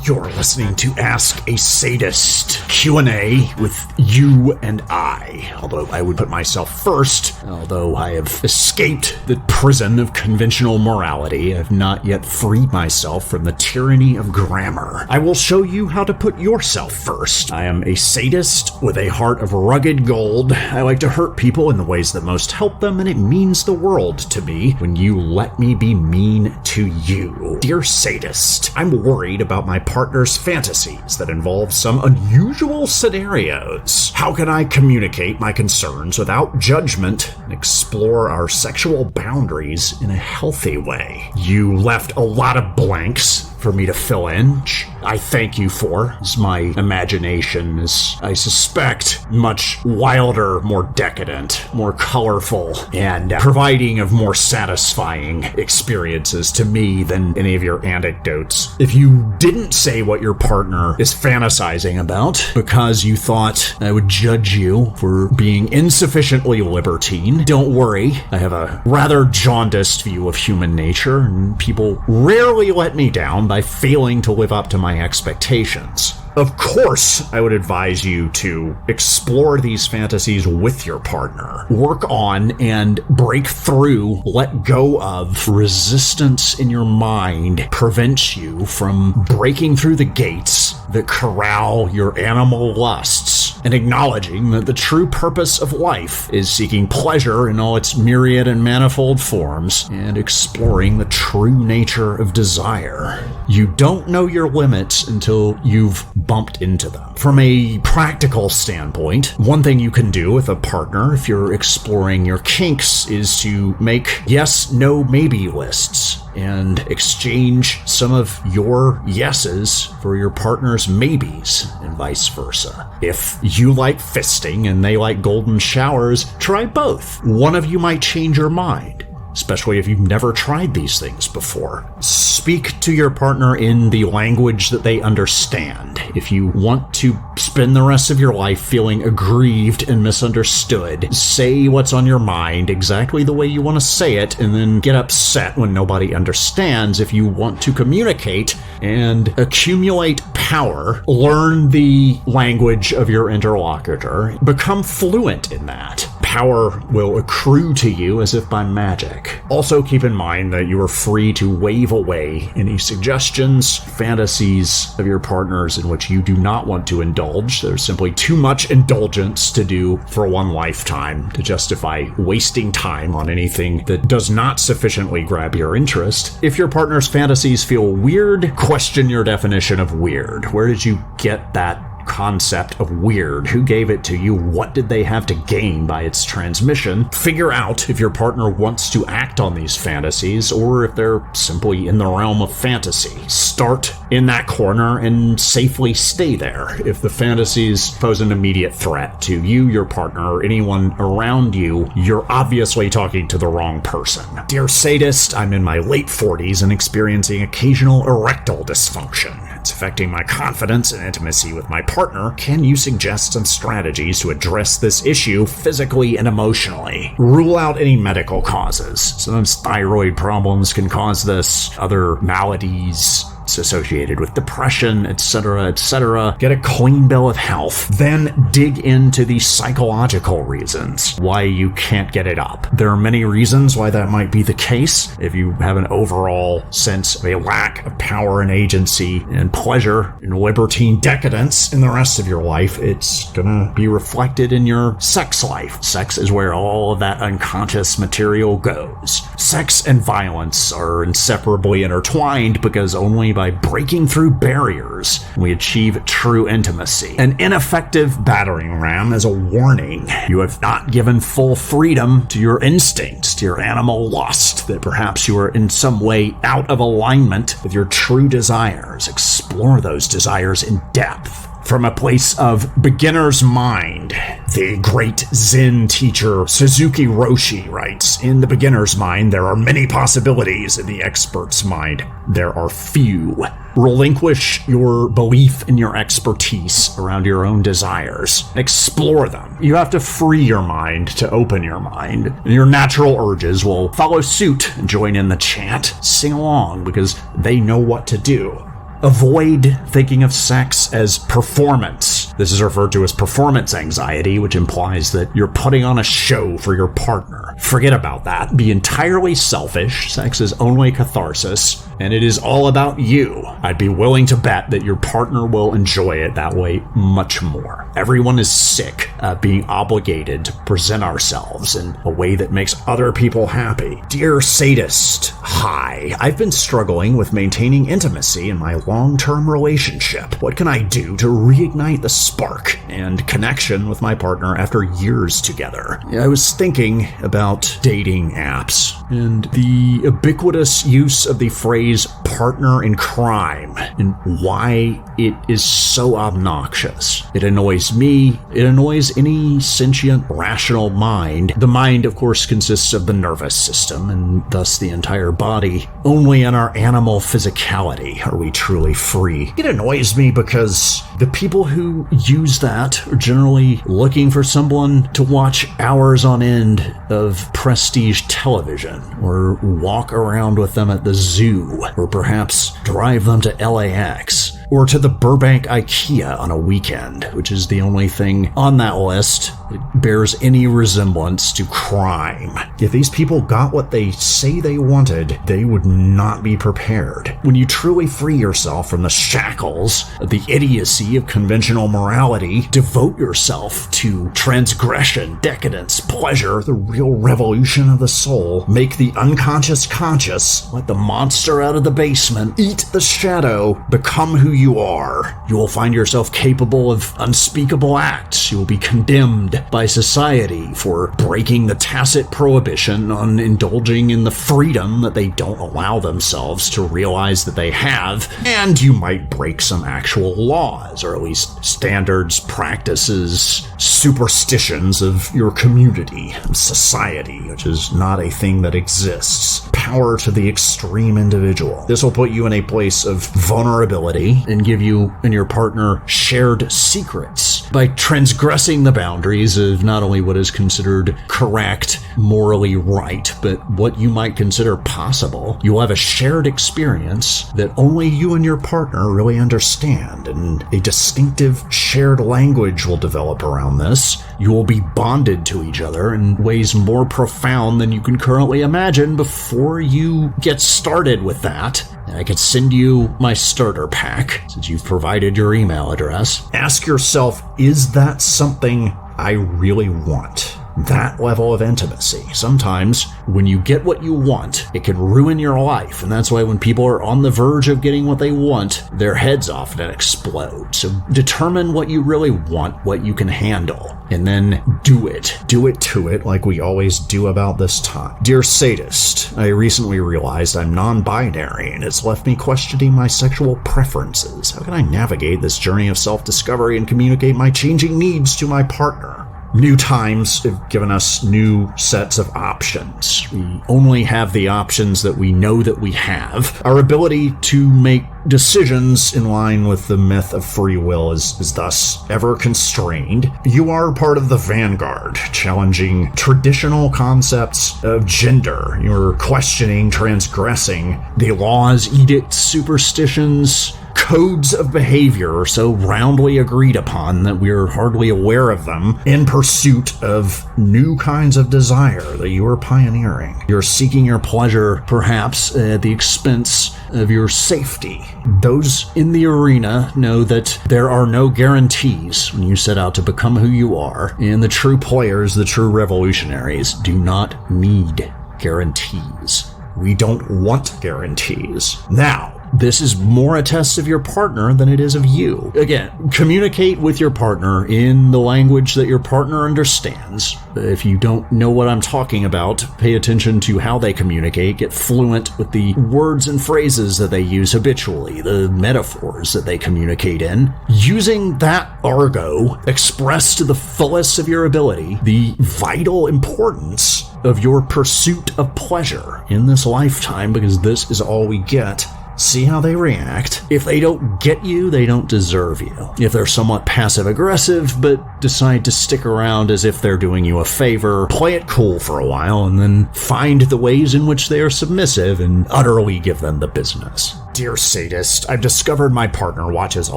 You're listening to Ask a Sadist, Q&A with you and I. Although I would put myself first, although I have escaped the prison of conventional morality, I've not yet freed myself from the tyranny of grammar. I will show you how to put yourself first. I am a sadist with a heart of rugged gold. I like to hurt people in the ways that most help them, and it means the world to me when you let me be mean to you. Dear sadist, I'm worried about my partner's fantasies that involve some unusual scenarios. How can I communicate my concerns without judgment and explore our sexual boundaries in a healthy way? You left a lot of blanks for me to fill in, which I thank you for, as my imagination is, I suspect, much wilder, more decadent, more colorful, and providing of more satisfying experiences to me than any of your anecdotes. If you didn't say what your partner is fantasizing about because you thought I would judge you for being insufficiently libertine, don't worry. I have a rather jaundiced view of human nature, and people rarely let me down by failing to live up to my expectations. Of course, I would advise you to explore these fantasies with your partner. Work on and break through, let go of resistance in your mind prevents you from breaking through the gates that corral your animal lusts and acknowledging that the true purpose of life is seeking pleasure in all its myriad and manifold forms and exploring the true nature of desire. You don't know your limits until you've bumped into them. From a practical standpoint, one thing you can do with a partner if you're exploring your kinks is to make yes, no, maybe lists and exchange some of your yeses for your partner's maybes and vice versa. If you like fisting and they like golden showers, try both. One of you might change your mind, especially if you've never tried these things before. Speak to your partner in the language that they understand. If you want to spend the rest of your life feeling aggrieved and misunderstood, say what's on your mind exactly the way you want to say it, and then get upset when nobody understands. If you want to communicate and accumulate power, learn the language of your interlocutor, become fluent in that. Power will accrue to you as if by magic. Also keep in mind that you are free to wave away any suggestions, fantasies of your partners in which you do not want to indulge. There's simply too much indulgence to do for one lifetime to justify wasting time on anything that does not sufficiently grab your interest. If your partner's fantasies feel weird, question your definition of weird. Where did you get that concept of weird? Who gave it to you? What did they have to gain by its transmission? Figure out if your partner wants to act on these fantasies or if they're simply in the realm of fantasy. Start in that corner and safely stay there. If the fantasies pose an immediate threat to you, your partner, or anyone around you, you're obviously talking to the wrong person. Dear sadist, I'm in my late 40s and experiencing occasional erectile dysfunction. It's affecting my confidence and intimacy with my partner. Can you suggest some strategies to address this issue physically and emotionally? Rule out any medical causes. Sometimes thyroid problems can cause this, other maladies associated with depression, etc., etc. Get a clean bill of health. Then dig into the psychological reasons why you can't get it up. There are many reasons why that might be the case. If you have an overall sense of a lack of power and agency and pleasure and libertine decadence in the rest of your life, it's gonna be reflected in your sex life. Sex is where all of that unconscious material goes. Sex and violence are inseparably intertwined because only by breaking through barriers we achieve true intimacy. An ineffective battering ram is a warning. You have not given full freedom to your instincts, to your animal lust, that perhaps you are in some way out of alignment with your true desires. Explore those desires in depth. From a place of beginner's mind, the great Zen teacher Suzuki Roshi writes, "In the beginner's mind, there are many possibilities. In the expert's mind, there are few." Relinquish your belief in your expertise around your own desires. Explore them. You have to free your mind to open your mind, and your natural urges will follow suit and join in the chant. Sing along because they know what to do. Avoid thinking of sex as performance. This is referred to as performance anxiety, which implies that you're putting on a show for your partner. Forget about that. Be entirely selfish. Sex is only catharsis, and it is all about you. I'd be willing to bet that your partner will enjoy it that way much more. Everyone is sick of being obligated to present ourselves in a way that makes other people happy. Dear Sadist, hi. I've been struggling with maintaining intimacy in my long-term relationship. What can I do to reignite the spark and connection with my partner after years together? I was thinking about dating apps and the ubiquitous use of the phrase partner in crime and why it is so obnoxious. It annoys me. It annoys any sentient, rational mind. The mind, of course, consists of the nervous system and thus the entire body. Only in our animal physicality are we truly free. It annoys me because the people who use that are generally looking for someone to watch hours on end of prestige television or walk around with them at the zoo or perhaps drive them to LAX or to the Burbank IKEA on a weekend, which is the only thing on that list that bears any resemblance to crime. If these people got what they say they wanted, they would not be prepared. When you truly free yourself from the shackles of the idiocy of conventional morality, devote yourself to transgression, decadence, pleasure, the real revolution of the soul, make the unconscious conscious, let the monster out of the basement, eat the shadow, become who you are. You will find yourself capable of unspeakable acts. You will be condemned by society for breaking the tacit prohibition on indulging in the freedom that they don't allow themselves to realize that they have, and you might break some actual laws, or at least standards, practices, superstitions of your community, society, which is not a thing that exists. Power to the extreme individual. This will put you in a place of vulnerability and give you and your partner shared secrets by transgressing the boundaries of not only what is considered correct, morally right, but what you might consider possible. You will have a shared experience that only you and your partner really understand, and a distinctive shared language will develop around this. You will be bonded to each other in ways more profound than you can currently imagine. Before you get started with that, I could send you my starter pack, since you've provided your email address. Ask yourself, is that something I really want? That level of intimacy. Sometimes when you get what you want, it can ruin your life. And that's why when people are on the verge of getting what they want, their heads often explode. So determine what you really want, what you can handle, and then do it. Do it to it like we always do about this time. Dear Sadist, I recently realized I'm non-binary and it's left me questioning my sexual preferences. How can I navigate this journey of self-discovery and communicate my changing needs to my partner? New times have given us new sets of options. We only have the options that we know that we have. Our ability to make decisions in line with the myth of free will is thus ever constrained. You are part of the vanguard, challenging traditional concepts of gender. You're questioning, transgressing the laws, edicts, superstitions, codes of behavior so roundly agreed upon that we're hardly aware of them, in pursuit of new kinds of desire that you are pioneering. You're seeking your pleasure, perhaps at the expense of your safety. Those in the arena know that there are no guarantees when you set out to become who you are, and the true players, the true revolutionaries, do not need guarantees. We don't want guarantees. Now, this is more a test of your partner than it is of you. Again, communicate with your partner in the language that your partner understands. If you don't know what I'm talking about, pay attention to how they communicate. Get fluent with the words and phrases that they use habitually, the metaphors that they communicate in. Using that argot, express to the fullest of your ability the vital importance of your pursuit of pleasure in this lifetime, because this is all we get. See how they react. If they don't get you, they don't deserve you. If they're somewhat passive-aggressive, but decide to stick around as if they're doing you a favor, play it cool for a while, and then find the ways in which they are submissive and utterly give them the business. Dear Sadist, I've discovered my partner watches a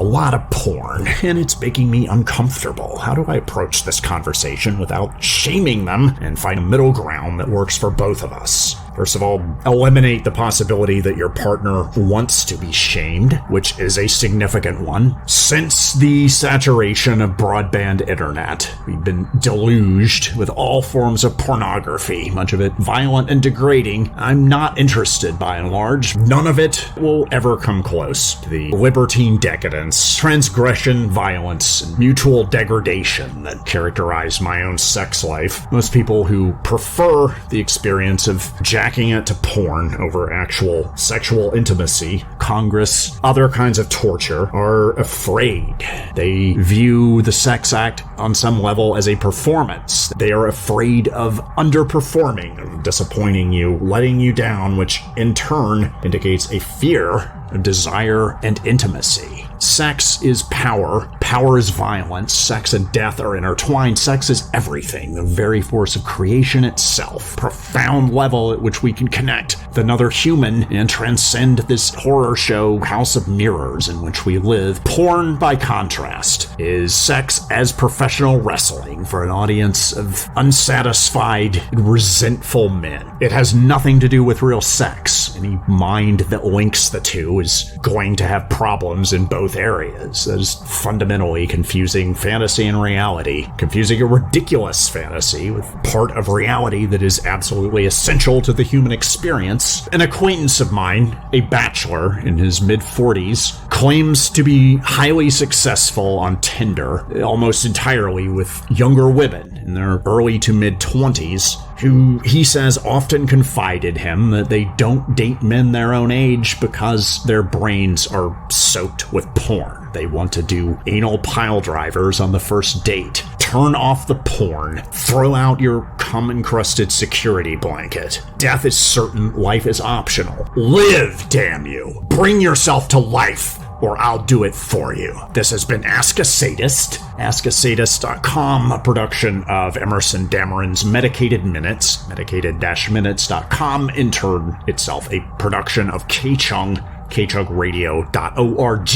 lot of porn, and it's making me uncomfortable. How do I approach this conversation without shaming them and find a middle ground that works for both of us? First of all, eliminate the possibility that your partner wants to be shamed, which is a significant one. Since the saturation of broadband internet, we've been deluged with all forms of pornography, much of it violent and degrading. I'm not interested by and large. None of it will ever come close to the libertine decadence, transgression, violence, and mutual degradation that characterize my own sex life. Most people who prefer the experience of jacking it to porn over actual sexual intimacy, Congress, other kinds of torture, are afraid. They view the sex act on some level as a performance. They are afraid of underperforming, of disappointing you, letting you down, which in turn indicates a fear of desire and intimacy. Sex is power. Power is violence. Sex and death are intertwined. Sex is everything, the very force of creation itself. Profound level at which we can connect with another human and transcend this horror show house of mirrors in which we live. Porn, by contrast, is sex as professional wrestling for an audience of unsatisfied, resentful men. It has nothing to do with real sex. Any mind that links the two is going to have problems in both areas. That is fundamentally confusing fantasy and reality, confusing a ridiculous fantasy with part of reality that is absolutely essential to the human experience. An acquaintance of mine, a bachelor in his mid-40s, claims to be highly successful on Tinder, almost entirely with younger women in their early to mid-20s, who he says often confided him that they don't date men their own age because their brains are soaked with porn. They want to do anal pile drivers on the first date. Turn off the porn. Throw out your cum-encrusted security blanket. Death is certain, life is optional. Live, damn you. Bring yourself to life, or I'll do it for you. This has been Ask a Sadist. AskASadist.com, a production of Emerson Dameron's Medicated Minutes, medicated-minutes.com, in turn itself a production of K-Chung, kchugradio.org.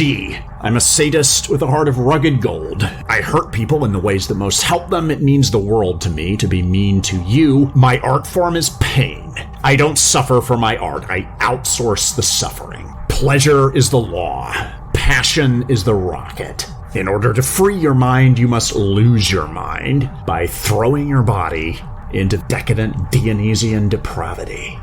I'm a sadist with a heart of rugged gold. I hurt people in the ways that most help them. It means the world to me to be mean to you. My art form is pain. I don't suffer for my art. I outsource the suffering. Pleasure is the law. Passion is the rocket. In order to free your mind, you must lose your mind by throwing your body into decadent Dionysian depravity.